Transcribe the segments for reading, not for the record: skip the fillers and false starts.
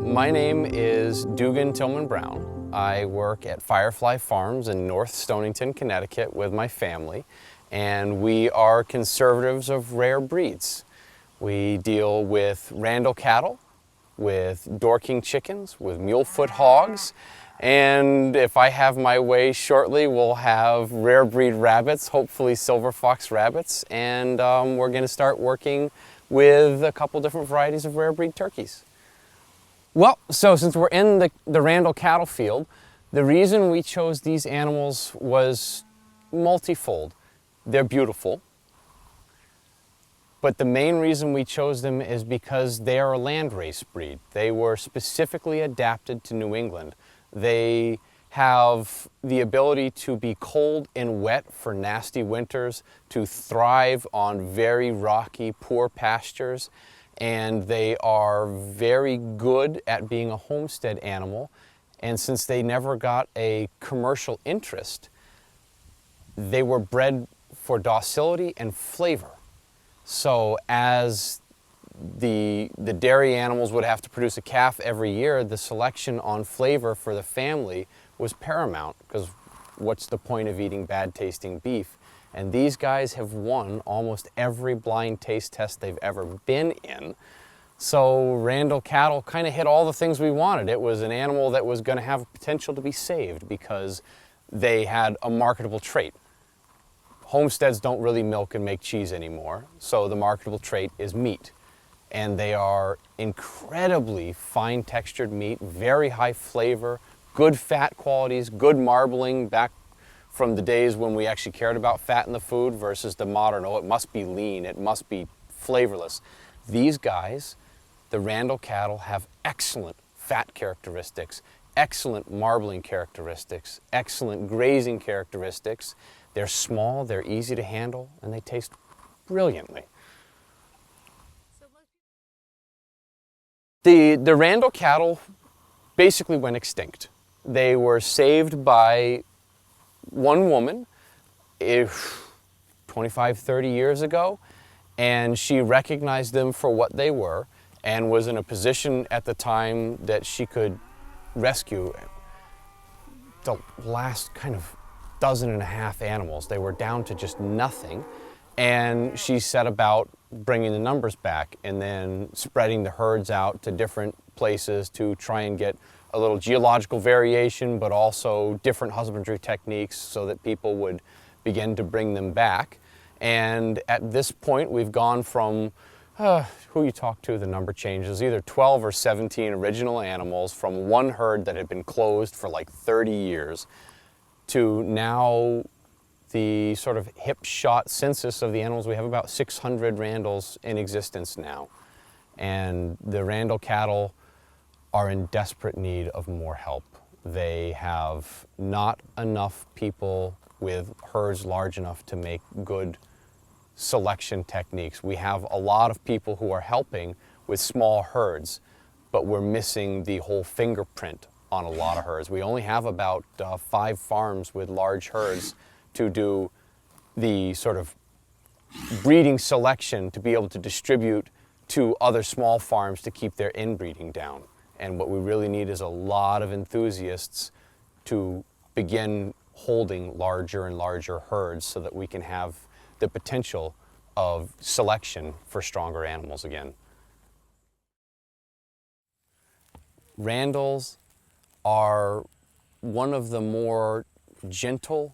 My name is Dugan Tillman-Brown. I work at Firefly Farms in North Stonington, Connecticut with my family, and we are conservatives of rare breeds. We deal with Randall Cattle, with Dorking chickens, with mulefoot hogs, and if I have my way shortly, we'll have rare breed rabbits, hopefully silver fox rabbits, and we're going to start working with a couple different varieties of rare breed turkeys. Well, so since we're in the Randall cattle field, the reason we chose these animals was multifold. They're beautiful, but the main reason we chose them is because they are a landrace breed. They were specifically adapted to New England. They have the ability to be cold and wet for nasty winters, to thrive on very rocky, poor pastures, and they are very good at being a homestead animal. And since they never got a commercial interest, they were bred for docility and flavor. So as the dairy animals would have to produce a calf every year, the selection on flavor for the family was paramount, because what's the point of eating bad tasting beef? And these guys have won almost every blind taste test they've ever been in. So Randall Cattle kind of hit all the things we wanted. It was an animal that was going to have potential to be saved because they had a marketable trait. Homesteads don't really milk and make cheese anymore, so the marketable trait is meat. And they are incredibly fine textured meat, very high flavor, good fat qualities, good marbling back from the days when we actually cared about fat in the food versus the modern, oh, it must be lean, it must be flavorless. These guys, the Randall cattle, have excellent fat characteristics, excellent marbling characteristics, excellent grazing characteristics. They're small, they're easy to handle, and they taste brilliantly. The Randall cattle basically went extinct. They were saved by one woman 25, 30 years ago, and she recognized them for what they were and was in a position at the time that she could rescue the last kind of dozen and a half animals. They were down to just nothing, and she set about bringing the numbers back and then spreading the herds out to different places to try and get a little geological variation, but also different husbandry techniques so that people would begin to bring them back. And at this point, we've gone from, who you talk to, the number changes, either 12 or 17 original animals from one herd that had been closed for like 30 years to now the sort of hip shot census of the animals. We have about 600 Randalls in existence now. And the Randall cattle are in desperate need of more help. They have not enough people with herds large enough to make good selection techniques. We have a lot of people who are helping with small herds, but we're missing the whole fingerprint on a lot of herds. We only have about 5 farms with large herds to do the sort of breeding selection to be able to distribute to other small farms to keep their inbreeding down. And what we really need is a lot of enthusiasts to begin holding larger and larger herds so that we can have the potential of selection for stronger animals again. Randalls are one of the more gentle,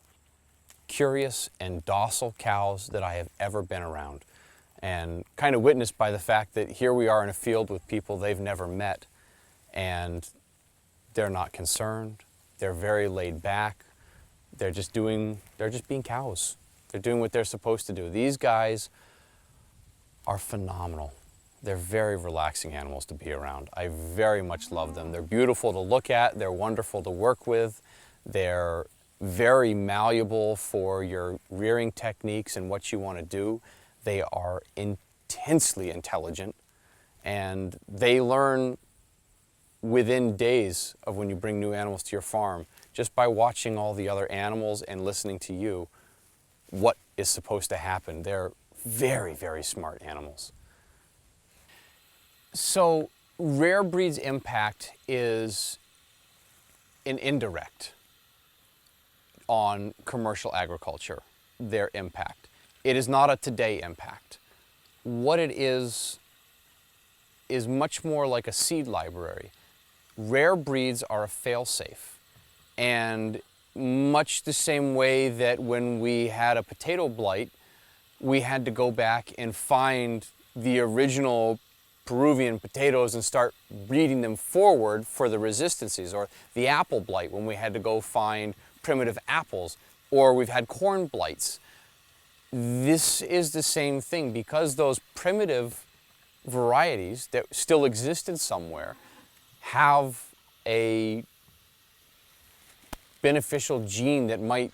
curious, and docile cows that I have ever been around. And kind of witnessed by the fact that here we are in a field with people they've never met, and they're not concerned. They're very laid back. They're just being cows. They're doing what they're supposed to do. These guys are phenomenal. They're very relaxing animals to be around. I very much love them. They're beautiful to look at. They're wonderful to work with. They're very malleable for your rearing techniques and what you want to do. They are intensely intelligent, and they learn within days of when you bring new animals to your farm, just by watching all the other animals and listening to you, what is supposed to happen. They're very, very smart animals. So Rare breeds' impact is an indirect on commercial agriculture, their impact. It is not a today impact. What it is much more like a seed library. Rare breeds are a fail-safe, and much the same way that when we had a potato blight, we had to go back and find the original Peruvian potatoes and start breeding them forward for the resistances, or the apple blight when we had to go find primitive apples, or we've had corn blights. This is the same thing, because those primitive varieties that still existed somewhere have a beneficial gene that might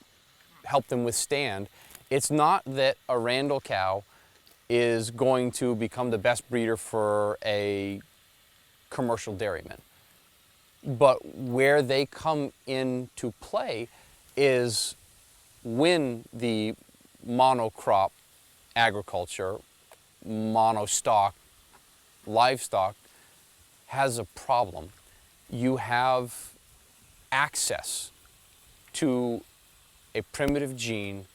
help them withstand. It's not that a Randall cow is going to become the best breeder for a commercial dairyman. But where they come into play is when the monocrop agriculture, monostock livestock has a problem. You have access to a primitive gene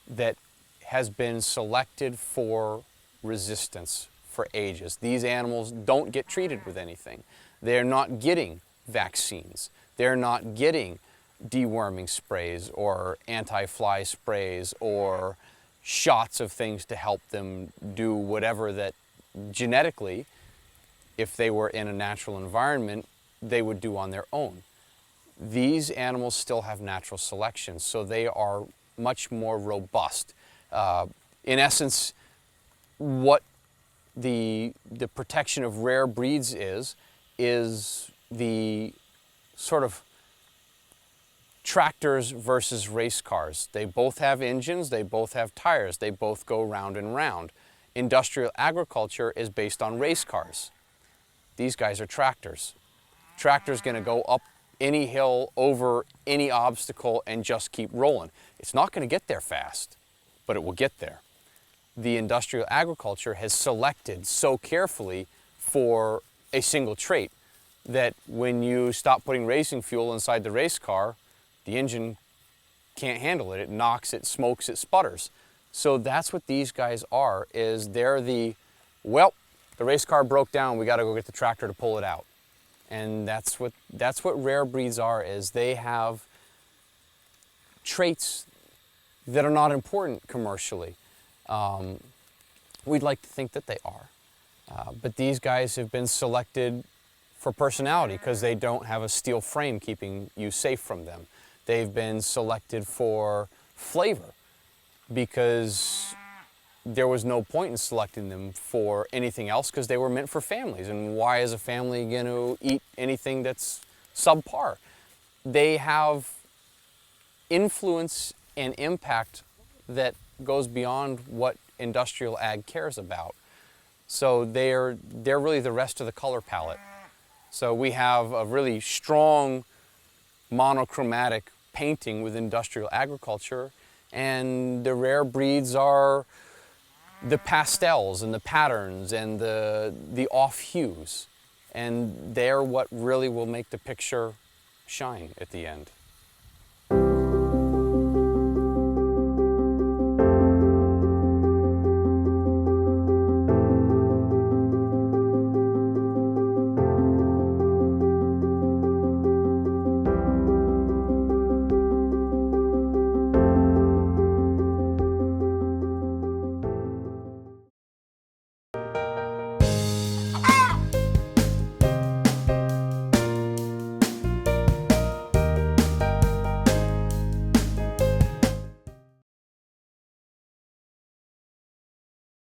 that has been selected for resistance for ages. These animals don't get treated with anything. They're not getting vaccines. They're not getting deworming sprays or anti-fly sprays or shots of things to help them do whatever that genetically, if they were in a natural environment, they would do on their own. These animals still have natural selection, so they are much more robust. In essence, what the protection of rare breeds is the sort of tractors versus race cars. They both have engines, they both have tires, they both go round and round. Industrial agriculture is based on race cars. These guys are tractors. Tractor's going to go up any hill, over any obstacle, and just keep rolling. It's not going to get there fast, but it will get there. The industrial agriculture has selected so carefully for a single trait that when you stop putting racing fuel inside the race car, the engine can't handle it. It knocks, it smokes, it sputters. So that's what these guys are, is they're well, the race car broke down, we got to go get the tractor to pull it out. And that's what rare breeds are, is they have traits that are not important commercially. We'd like to think that they are. But these guys have been selected for personality because they don't have a steel frame keeping you safe from them. They've been selected for flavor because there was no point in selecting them for anything else, because they were meant for families. And why is a family going to eat anything that's subpar? They have influence and impact that goes beyond what industrial ag cares about. So they're really the rest of the color palette. So we have a really strong monochromatic painting with industrial agriculture, and the rare breeds are the pastels and the patterns and the off hues, and they're what really will make the picture shine at the end.